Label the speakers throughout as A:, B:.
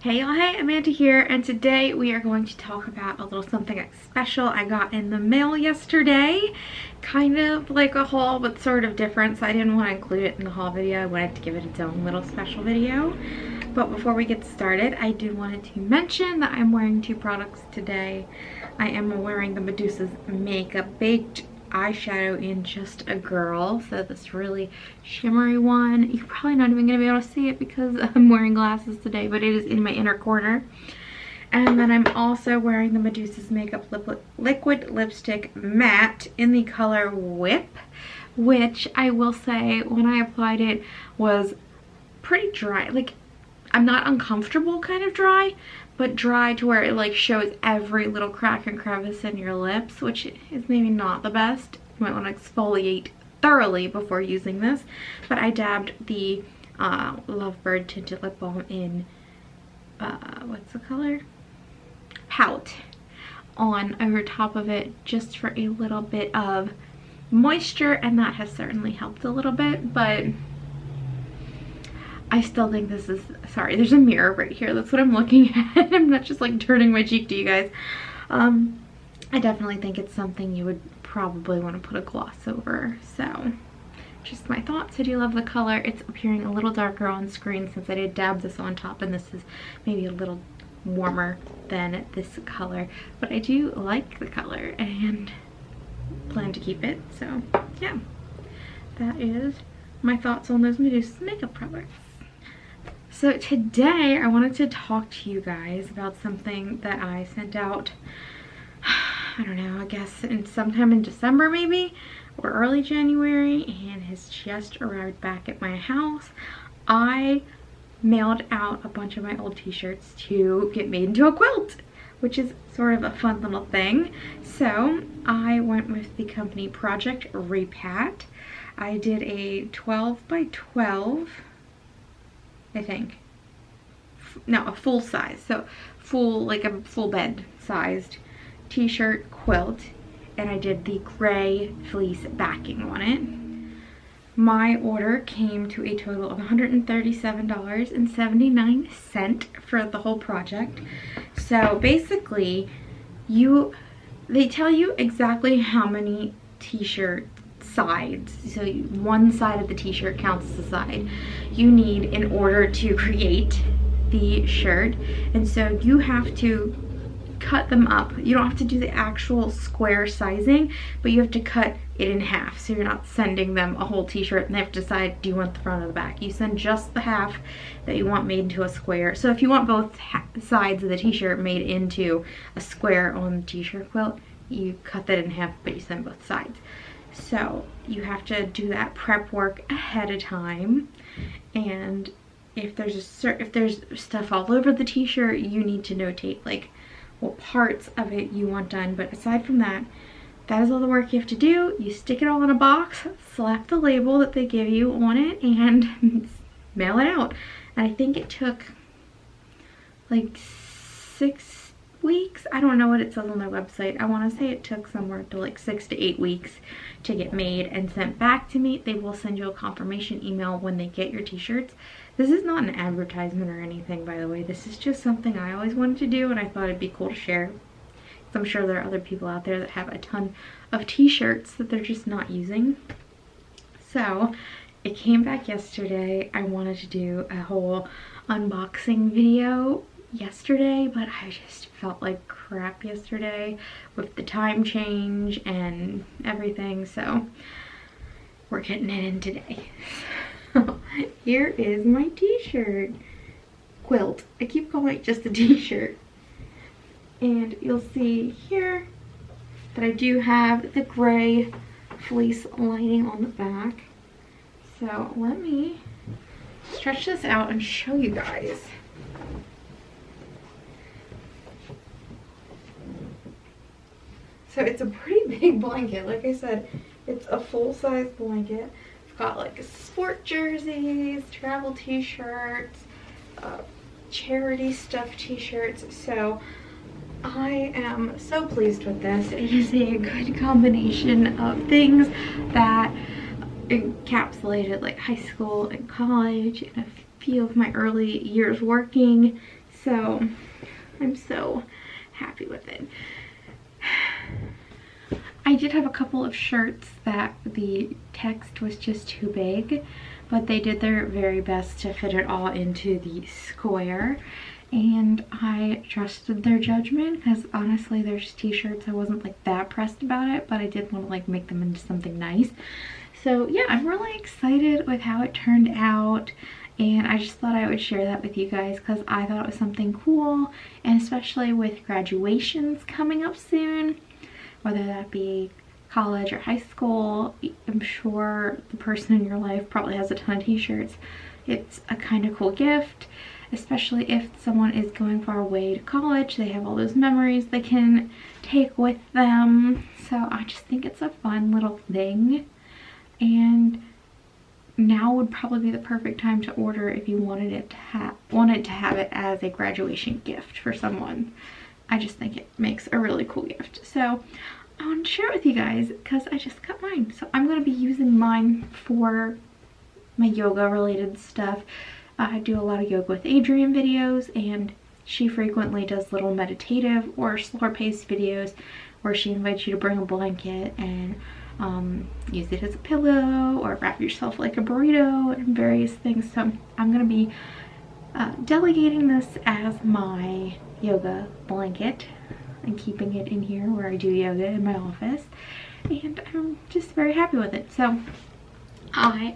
A: Hey y'all, hey, Amanda here, and today we are going to talk about a little something special I got in the mail yesterday. Kind of like a haul, but sort of different, so I didn't want to include it in the haul video. I wanted to give it its own little special video. But before we get started, I do wanted to mention that I'm wearing two products today. I am wearing the Medusa's Makeup Baked eyeshadow in Just a Girl, so this really shimmery one. You're probably not even gonna be able to see it because I'm wearing glasses today, but it is in my inner corner. And then I'm also wearing the Medusa's Makeup Liquid Lipstick Matte in the color Whip, which I will say when I applied it was pretty dry. Like, I'm not uncomfortable kind of dry, but dry to where it like shows every little crack and crevice in your lips, which is maybe not the best. You might want to exfoliate thoroughly before using this. But I dabbed the Lovebird tinted lip balm in what's the color? Pout on over top of it just for a little bit of moisture, and that has certainly helped a little bit, but I still think this is, sorry, there's a mirror right here. That's what I'm looking at. I'm not just like turning my cheek to you guys. I definitely think it's something you would probably want to put a gloss over. So just my thoughts. I do love the color. It's appearing a little darker on screen since I did dab this on top, and this is maybe a little warmer than this color. But I do like the color and plan to keep it. So yeah, that is my thoughts on those Medusa's makeup products. So today I wanted to talk to you guys about something that I sent out, I don't know, I guess sometime in December maybe, or early January, and has just arrived back at my house. I mailed out a bunch of my old t-shirts to get made into a quilt, which is sort of a fun little thing. So I went with the company Project Repat. I did a 12 by 12, I think. No, a full size. So full, like a full bed sized t-shirt quilt. And I did the gray fleece backing on it. My order came to a total of $137.79 for the whole project. So basically, they tell you exactly how many t-shirt sides, so one side of the t-shirt counts as a side, you need in order to create the shirt. And so you have to cut them up. You don't have to do the actual square sizing, but you have to cut it in half, so you're not sending them a whole t-shirt and they have to decide, do you want the front or the back. You send just the half that you want made into a square. So if you want both sides of the t-shirt made into a square on the t-shirt quilt, you cut that in half, but you send both sides. So you have to do that prep work ahead of time, and if there's stuff all over the t-shirt, you need to notate like what parts of it you want done. But aside from that, that is all the work you have to do. You stick it all in a box, slap the label that they give you on it, and mail it out. And I think it took like 6 weeks. I don't know what it says on their website. I want to say it took somewhere to like 6 to 8 weeks to get made and sent back to me. They will send you a confirmation email when they get your t-shirts. This is not an advertisement or anything, by the way. This is just something I always wanted to do, and I thought it'd be cool to share. I'm sure there are other people out there that have a ton of t-shirts that they're just not using. So it came back yesterday. I wanted to do a whole unboxing video yesterday, but I just felt like crap yesterday with the time change and everything, so we're getting it in today. So here is my t-shirt quilt. I keep calling it just a t-shirt, and you'll see here that I do have the gray fleece lining on the back. So let me stretch this out and show you guys. So it's a pretty big blanket. Like I said, it's a full-size blanket. It's got like sport jerseys, travel t-shirts, charity stuff t-shirts. So I am so pleased with this. It is a good combination of things that encapsulated like high school and college and a few of my early years working. So I'm so happy with it. I did have a couple of shirts that the text was just too big, but they did their very best to fit it all into the square, and I trusted their judgment because honestly there's t-shirts I wasn't like that pressed about it, but I did want to like make them into something nice. So yeah, I'm really excited with how it turned out, and I just thought I would share that with you guys because I thought it was something cool, and especially with graduations coming up soon, whether that be college or high school. I'm sure the person in your life probably has a ton of t-shirts. It's a kind of cool gift, especially if someone is going far away to college. They have all those memories they can take with them. So I just think it's a fun little thing, and now would probably be the perfect time to order if you wanted to have it as a graduation gift for someone. I just think it makes a really cool gift. So I want to share it with you guys because I just got mine. So I'm going to be using mine for my yoga related stuff. I do a lot of yoga with Adrienne videos, and she frequently does little meditative or slower paced videos where she invites you to bring a blanket and use it as a pillow or wrap yourself like a burrito and various things. So I'm going to be delegating this as my yoga blanket and keeping it in here where I do yoga in my office, and I'm just very happy with it. So I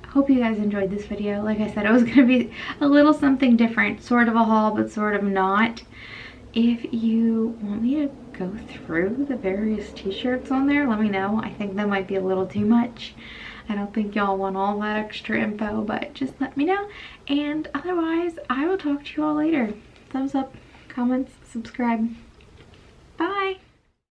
A: hope you guys enjoyed this video. Like I said, it was going to be a little something different, sort of a haul but sort of not. If you want me to go through the various t-shirts on there, let me know. I think that might be a little too much. I don't think y'all want all that extra info, but just let me know. And otherwise, I will talk to you all later. Thumbs up, comments, subscribe.